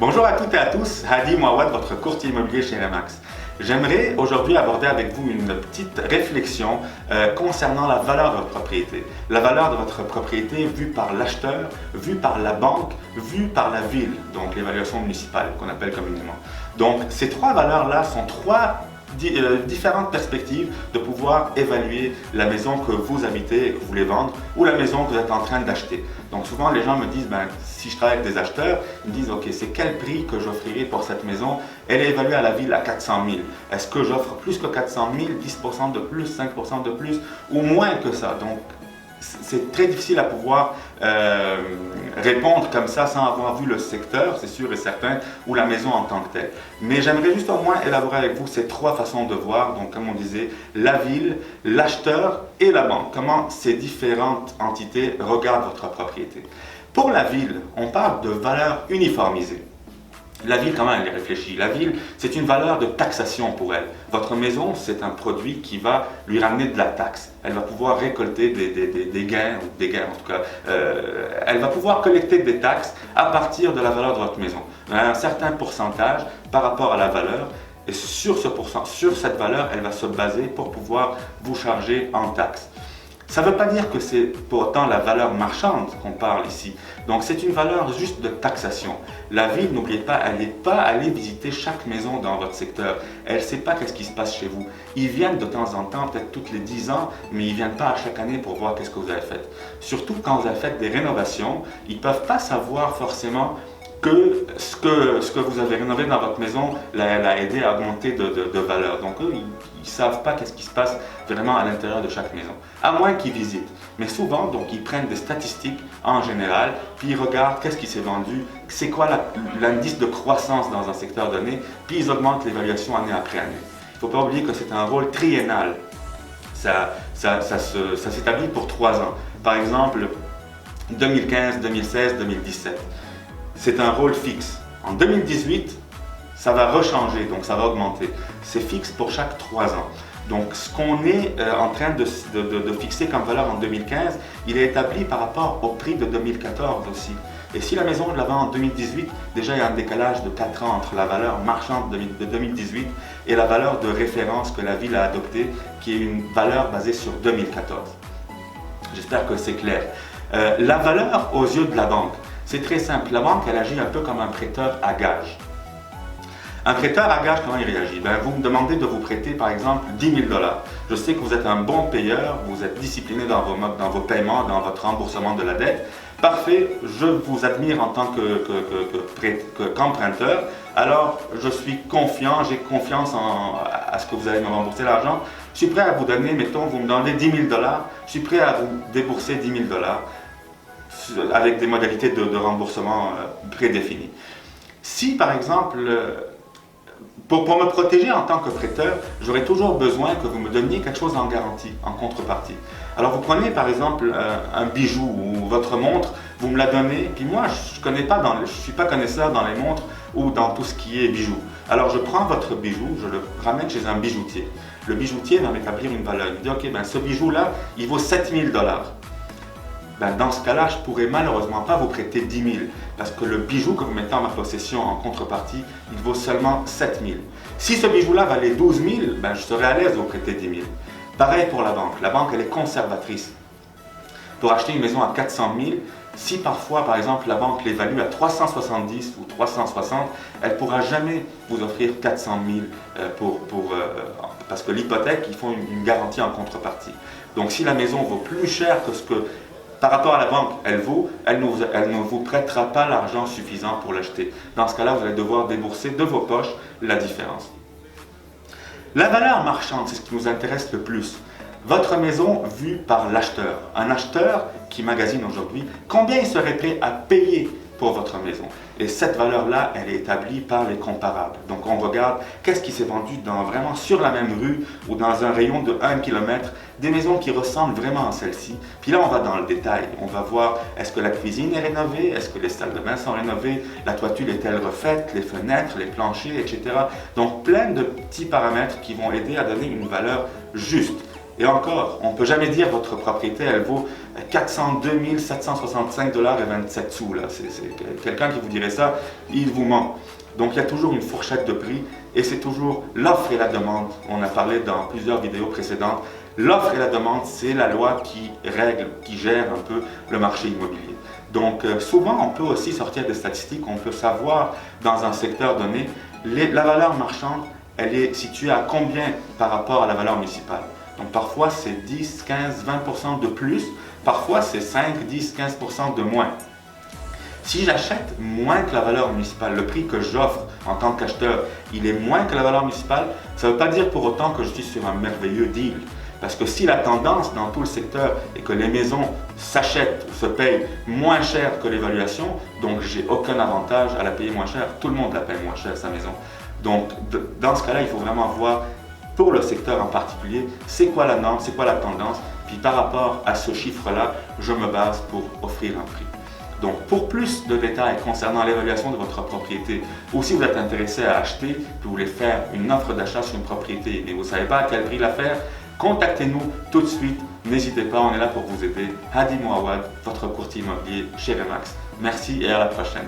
Bonjour à toutes et à tous, Hadi Mouawad, votre courtier immobilier chez Remax. J'aimerais aujourd'hui aborder avec vous une petite réflexion concernant la valeur de votre propriété. La valeur de votre propriété vue par l'acheteur, vue par la banque, vue par la ville, donc l'évaluation municipale qu'on appelle communément. Donc ces trois valeurs-là sont trois différentes perspectives de pouvoir évaluer la maison que vous habitez et que vous voulez vendre ou la maison que vous êtes en train d'acheter. Donc souvent les gens me disent, si je travaille avec des acheteurs, ils me disent ok, c'est quel prix que j'offrirai pour cette maison? Elle est évaluée à la ville à 400 000. Est-ce que j'offre plus que 400 000, 10% de plus, 5% de plus ou moins que ça? Donc c'est très difficile à pouvoir répondre comme ça sans avoir vu le secteur, c'est sûr et certain, ou la maison en tant que telle. Mais j'aimerais juste au moins élaborer avec vous ces trois façons de voir, donc comme on disait, la ville, l'acheteur et la banque. Comment ces différentes entités regardent votre propriété. Pour la ville, on parle de valeur uniformisée. La ville, comment elle est réfléchie? La ville, c'est une valeur de taxation pour elle. Votre maison, c'est un produit qui va lui ramener de la taxe. Elle va pouvoir récolter des gains en tout cas. Elle va pouvoir collecter des taxes à partir de la valeur de votre maison. Un certain pourcentage par rapport à la valeur. Et sur cette valeur, elle va se baser pour pouvoir vous charger en taxes. Ça ne veut pas dire que c'est pour autant la valeur marchande qu'on parle ici. Donc c'est une valeur juste de taxation. La ville, n'oubliez pas, elle n'est pas allée visiter chaque maison dans votre secteur. Elle ne sait pas qu'est-ce qui se passe chez vous. Ils viennent de temps en temps, peut-être toutes les 10 ans, mais ils ne viennent pas à chaque année pour voir qu'est-ce que vous avez fait. Surtout quand vous avez fait des rénovations, ils ne peuvent pas savoir forcément que ce que vous avez rénové dans votre maison l'a aidé à augmenter de valeur. Donc eux, ils ne savent pas qu'est-ce qui se passe vraiment à l'intérieur de chaque maison, à moins qu'ils visitent. Mais souvent, donc, ils prennent des statistiques en général, puis ils regardent qu'est-ce qui s'est vendu, c'est quoi l'indice de croissance dans un secteur donné, puis ils augmentent l'évaluation année après année. Il ne faut pas oublier que c'est un rôle triennal. Ça s'établit pour 3 ans. Par exemple, 2015, 2016, 2017. C'est un rôle fixe. En 2018, ça va rechanger, donc ça va augmenter. C'est fixe pour chaque 3 ans. Donc ce qu'on est en train de fixer comme valeur en 2015, il est établi par rapport au prix de 2014 aussi. Et si la maison je la vends en 2018, déjà il y a un décalage de 4 ans entre la valeur marchande de 2018 et la valeur de référence que la ville a adoptée, qui est une valeur basée sur 2014. J'espère que c'est clair. La valeur aux yeux de la banque. C'est très simple. La banque, elle agit un peu comme un prêteur à gage. Un prêteur à gage, comment il réagit? Vous me demandez de vous prêter, par exemple, 10 000 $. Je sais que vous êtes un bon payeur, vous êtes discipliné dans vos paiements, dans votre remboursement de la dette. Parfait, je vous admire en tant qu'emprunteur. Alors, je suis confiant, j'ai confiance à ce que vous allez me rembourser l'argent. Je suis prêt à vous donner, mettons, vous me donnez 10 000 $, je suis prêt à vous débourser 10 000 $ avec des modalités de remboursement prédéfinies. Si par exemple, pour me protéger en tant que prêteur, j'aurais toujours besoin que vous me donniez quelque chose en garantie, en contrepartie. Alors vous prenez par exemple un bijou ou votre montre, vous me la donnez, puis moi je ne suis pas connaisseur dans les montres ou dans tout ce qui est bijoux. Alors je prends votre bijou, je le ramène chez un bijoutier. Le bijoutier va m'établir une valeur. Il dit ok, ce bijou-là, il vaut 7 000 $. Dans ce cas-là, je ne pourrais malheureusement pas vous prêter 10 000 parce que le bijou que vous mettez en ma possession en contrepartie, il vaut seulement 7 000. Si ce bijou-là valait 12 000, je serais à l'aise de vous prêter 10 000. Pareil pour la banque. La banque, elle est conservatrice. Pour acheter une maison à 400 000, si parfois, par exemple, la banque l'évalue à 370 ou 360, elle ne pourra jamais vous offrir 400 000 parce que l'hypothèque, ils font une garantie en contrepartie. Donc si la maison vaut plus cher que ce que par rapport à la banque, elle ne vous prêtera pas l'argent suffisant pour l'acheter. Dans ce cas-là, vous allez devoir débourser de vos poches la différence. La valeur marchande, c'est ce qui nous intéresse le plus. Votre maison vue par l'acheteur. Un acheteur qui magasine aujourd'hui, combien il serait prêt à payer pour votre maison? Et cette valeur-là, elle est établie par les comparables. Donc on regarde qu'est-ce qui s'est vendu vraiment sur la même rue ou dans un rayon de 1 km, des maisons qui ressemblent vraiment à celle-ci. Puis là, on va dans le détail. On va voir, est-ce que la cuisine est rénovée? Est-ce que les salles de bain sont rénovées? La toiture est-elle refaite? Les fenêtres, les planchers, etc. Donc plein de petits paramètres qui vont aider à donner une valeur juste. Et encore, on ne peut jamais dire votre propriété, elle vaut 402 765 $ et 27 sous. Quelqu'un qui vous dirait ça, il vous ment. Donc il y a toujours une fourchette de prix et c'est toujours l'offre et la demande. On a parlé dans plusieurs vidéos précédentes. L'offre et la demande, c'est la loi qui règle, qui gère un peu le marché immobilier. Donc souvent, on peut aussi sortir des statistiques, on peut savoir dans un secteur donné, la valeur marchande, elle est située à combien par rapport à la valeur municipale. Donc parfois c'est 10, 15, 20% de plus, parfois c'est 5, 10, 15% de moins. Si j'achète moins que la valeur municipale, le prix que j'offre en tant qu'acheteur, il est moins que la valeur municipale, ça ne veut pas dire pour autant que je suis sur un merveilleux deal. Parce que si la tendance dans tout le secteur est que les maisons s'achètent ou se payent moins cher que l'évaluation, donc j'ai aucun avantage à la payer moins cher. Tout le monde la paye moins cher, sa maison. Donc dans ce cas-là, il faut vraiment voir pour le secteur en particulier, c'est quoi la norme, c'est quoi la tendance, puis par rapport à ce chiffre-là, je me base pour offrir un prix. Donc, pour plus de détails concernant l'évaluation de votre propriété, ou si vous êtes intéressé à acheter, puis vous voulez faire une offre d'achat sur une propriété et vous ne savez pas à quel prix la faire, contactez-nous tout de suite. N'hésitez pas, on est là pour vous aider. Hadi Mouawad, votre courtier immobilier chez Remax. Merci et à la prochaine.